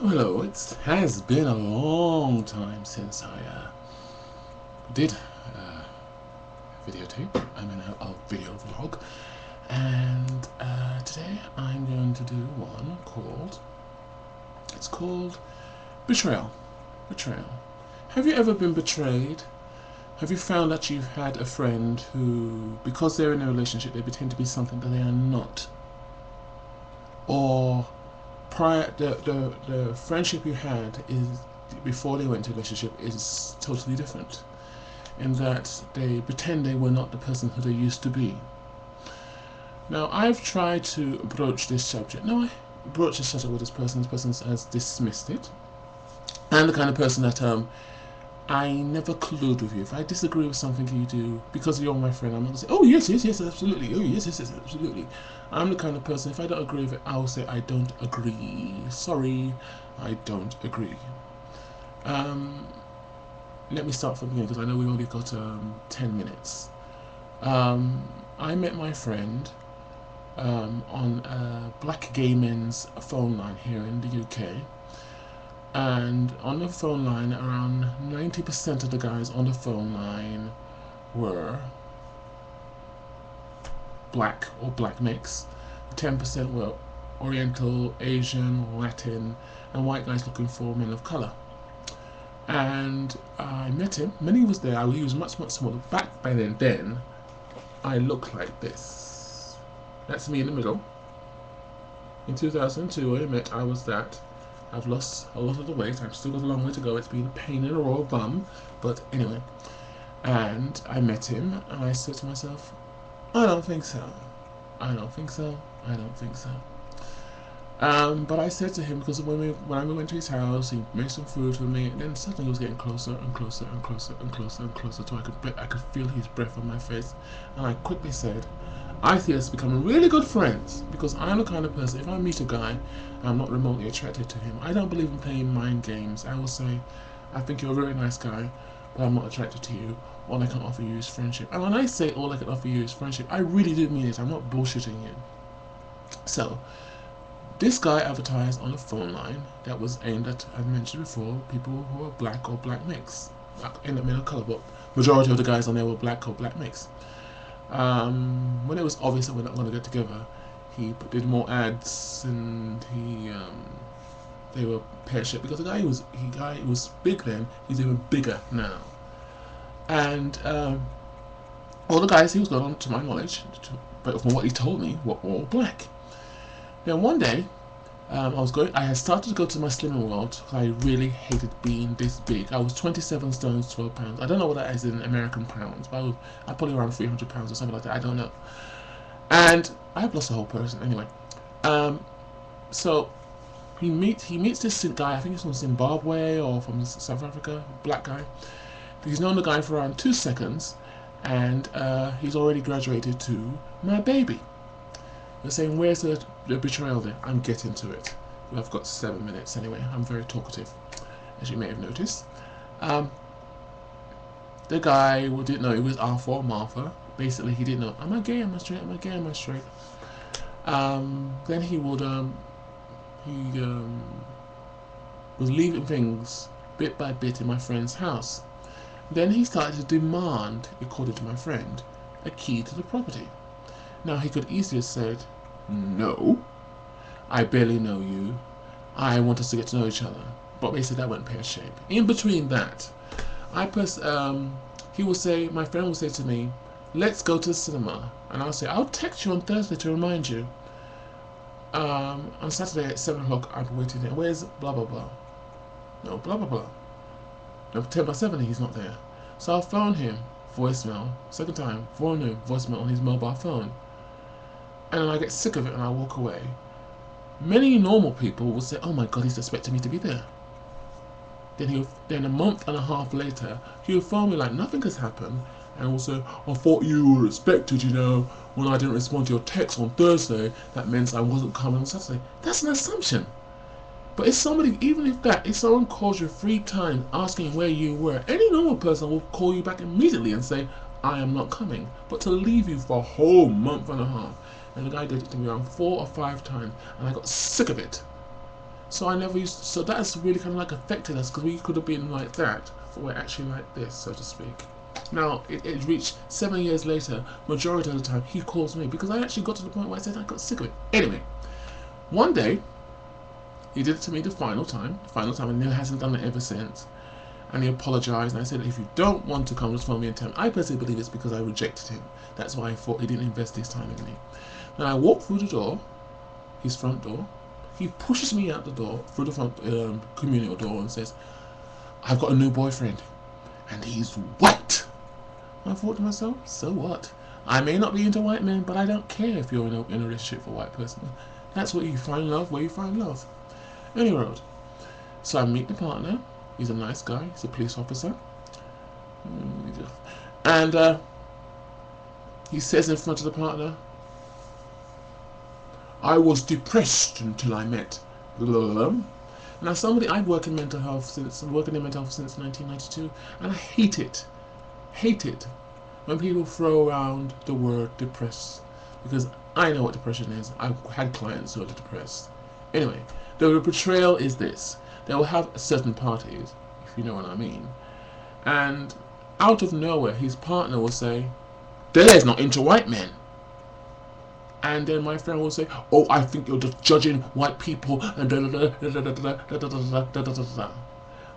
Hello, it has been a long time since I did videotape. I mean a video vlog, and today I'm going to do one called Betrayal. Betrayal. Have you ever been betrayed? Have you found that you've had a friend who, because they're in a relationship, they pretend to be something that they are not? Or the friendship you had is before they went into a relationship is totally different in that they pretend they were not the person who they used to be. Now I've tried to broach this subject. No, I broached this subject with this person. This person has dismissed it. I'm the kind of person that I never collude with you. If I disagree with something you do, because you're my friend, I'm not going to say, oh yes, yes, yes, absolutely, oh yes, yes, yes, absolutely. I'm the kind of person, if I don't agree with it, I'll say I don't agree. Sorry, I don't agree. Let me start from here because I know we've only got 10 minutes. I met my friend on Black Gay Men's phone line here in the UK. And on the phone line, around 90% of the guys on the phone line were black or black mix. 10% were Oriental, Asian, Latin, and white guys looking for men of color. And I met him. He was there. He was much, much smaller. Back then, I looked like this. That's me in the middle. In 2002, when I met, I was that. I've lost a lot of the weight. I've still got a long way to go. It's been a pain in the raw bum. But anyway. And I met him, and I said to myself, I don't think so. I don't think so. I don't think so. But I said to him, because when we went to his house, he made some food for me, and then suddenly he was getting closer and closer and closer and closer and closer, so I could feel his breath on my face, and I quickly said, I see us becoming really good friends, because I'm the kind of person, if I meet a guy, I'm not remotely attracted to him. I don't believe in playing mind games. I will say, I think you're a very nice guy, but I'm not attracted to you. All I can offer you is friendship. And when I say all I can offer you is friendship, I really do mean it. I'm not bullshitting you. So, this guy advertised on a phone line that was aimed at, I mentioned before, people who are black or black mix. End up in a color, but majority of the guys on there were black or black mix. When it was obvious that we're not going to get together, he did more ads, and they were pear-shaped because the guy was big then. He's even bigger now, and all the guys he was going on, to my knowledge, but from what he told me, were all black. Then one day, I had started to go to my slimming world because I really hated being this big. I was 27 stones, 12 pounds. I don't know what that is in American pounds, but I probably around 300 pounds or something like that. I don't know. And I've lost a whole person anyway. So he meets this guy. I think he's from Zimbabwe or from South Africa, black guy. He's known the guy for around 2 seconds, and he's already graduated to my baby. They're saying, where's the betrayal there? I'm getting to it. I've got 7 minutes anyway. I'm very talkative, as you may have noticed. The guy who didn't know it was Alpha or Martha. Basically, he didn't know, am I gay? Am I straight? Am I gay? Am I straight? Then he would, was leaving things bit by bit in my friend's house. Then he started to demand, according to my friend, a key to the property. Now, he could easily have said, no, I barely know you. I want us to get to know each other. But basically, that went pear-shaped. In between that, he will say, my friend will say to me, let's go to the cinema. And I'll say, I'll text you on Thursday to remind you. On Saturday at 7 o'clock, I'll be waiting there. Where's blah, blah, blah? No, blah, blah, blah. No, 10 by 7, he's not there. So I'll phone him, voicemail. Second time, phone him, voicemail on his mobile phone. And I get sick of it and I walk away. Many normal people will say, oh my God, he's expecting me to be there. Then a month and a half later, he'll phone me like nothing has happened, and will say, I thought you were expected, you know, when I didn't respond to your text on Thursday, that meant I wasn't coming on Saturday. That's an assumption. But if somebody, even if someone calls you 3 times asking where you were, any normal person will call you back immediately and say, I am not coming. But to leave you for a whole month and a half, and the guy did it to me around 4 or 5 times, and I got sick of it. So I never used. So that's really kind of like affected us, because we could have been like that, but we're actually like this, so to speak. Now it reached 7 years later. Majority of the time, he calls me because I actually got to the point where I said I got sick of it. Anyway, one day he did it to me the final time, and he hasn't done it ever since. And he apologized, and I said, if you don't want to come, just phone me and tell me. I personally believe it's because I rejected him. That's why I thought he didn't invest his time in me. Then I walked through the door, his front door. He pushes me out the door, through the front communal door, and says, I've got a new boyfriend, and he's white. And I thought to myself, so what? I may not be into white men, but I don't care if you're in a relationship with a white person. That's what you find love, where you find love. Anyway, so I meet the partner. He's a nice guy. He's a police officer. And he says in front of the partner, I was depressed until I met. Now, somebody, I've worked in mental health since 1992, and I hate it when people throw around the word depressed, because I know what depression is. I've had clients who are depressed. Anyway, the betrayal is this. They will have certain parties, if you know what I mean, and out of nowhere, his partner will say, Dele's not into white men. And then my friend will say, oh, I think you're just judging white people, and And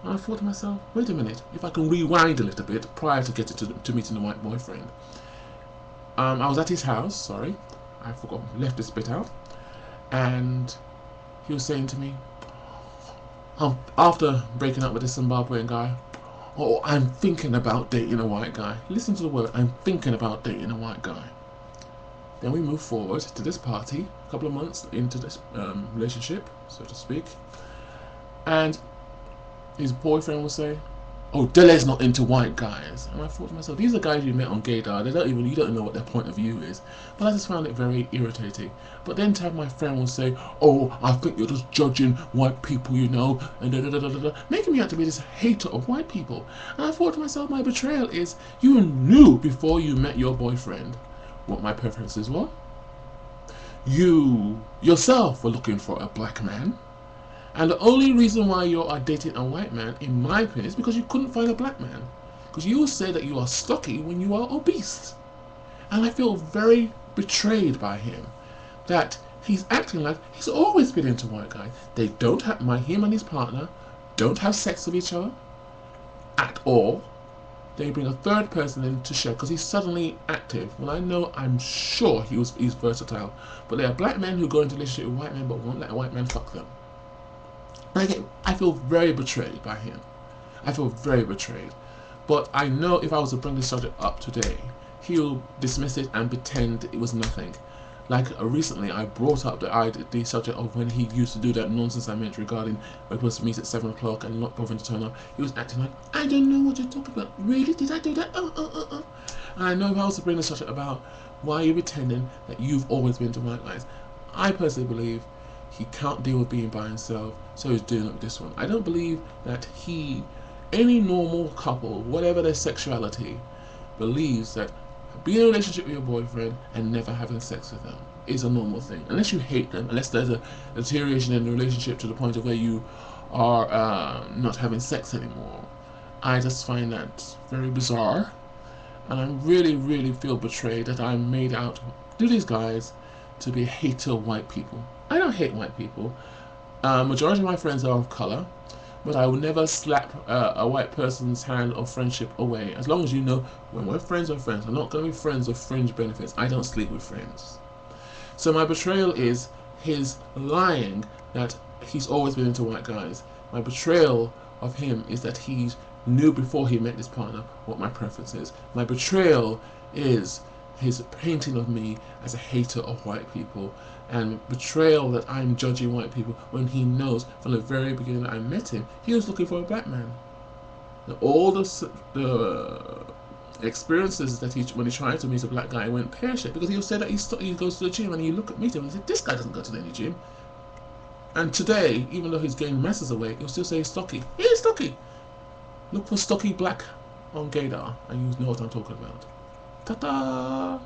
I thought to myself, wait a minute, if I can rewind a little bit prior to getting to meeting the white boyfriend. I was at his house, sorry, I forgot, left this bit out, and he was saying to me, after breaking up with this Zimbabwean guy, oh, I'm thinking about dating a white guy. Listen to the word, I'm thinking about dating a white guy. Then we move forward to this party, a couple of months into this relationship, so to speak, and his boyfriend will say, oh, Dele's not into white guys. And I thought to myself, these are guys you met on Gaydar, you don't know what their point of view is. But I just found it very irritating. But then to have my friend will say, oh, I think you're just judging white people, you know, and making me out to be this hater of white people. And I thought to myself, my betrayal is, you knew before you met your boyfriend what my preferences were. You yourself were looking for a black man. And the only reason why you are dating a white man, in my opinion, is because you couldn't find a black man. Because you will say that you are stocky when you are obese. And I feel very betrayed by him. That he's acting like he's always been into white guys. They don't have, him and his partner don't have sex with each other at all. They bring a third person in to share because he's suddenly active. Well, I'm sure he's versatile. But there are black men who go into a relationship with white men but won't let a white man fuck them. I feel very betrayed by him. I feel very betrayed. But I know if I was to bring this subject up today, he'll dismiss it and pretend it was nothing. Like recently, I brought up the subject of when he used to do that nonsense I meant regarding we're supposed to meet at 7 o'clock and not bothering to turn up. He was acting like, I don't know what you're talking about. Really? Did I do that? And I know if I was to bring the subject about why you're pretending that you've always been to white guys, I personally believe he can't deal with being by himself, so he's doing it with this one. I don't believe that any normal couple, whatever their sexuality, believes that being in a relationship with your boyfriend and never having sex with them is a normal thing. Unless you hate them, unless there's a deterioration in the relationship to the point of where you are not having sex anymore. I just find that very bizarre. And I really, really feel betrayed that I'm made out to these guys to be a hater of white people. I don't hate white people. Majority of my friends are of color. But I will never slap a white person's hand of friendship away. As long as you know, when we're friends, we're friends. I'm not going to be friends with fringe benefits. I don't sleep with friends. So my betrayal is his lying that he's always been into white guys. My betrayal of him is that he knew before he met this partner what my preference is. My betrayal is his painting of me as a hater of white people, and betrayal that I'm judging white people when he knows from the very beginning that I met him, he was looking for a black man. Now, all the experiences that when he tried to meet a black guy went pear-shaped, because he'll say that he goes to the gym and you look at him and say, this guy doesn't go to any gym. And today, even though he's gained masses of weight, he'll still say he's stocky. He is stocky. Look for stocky black on Gaydar and you know what I'm talking about. Ta-da!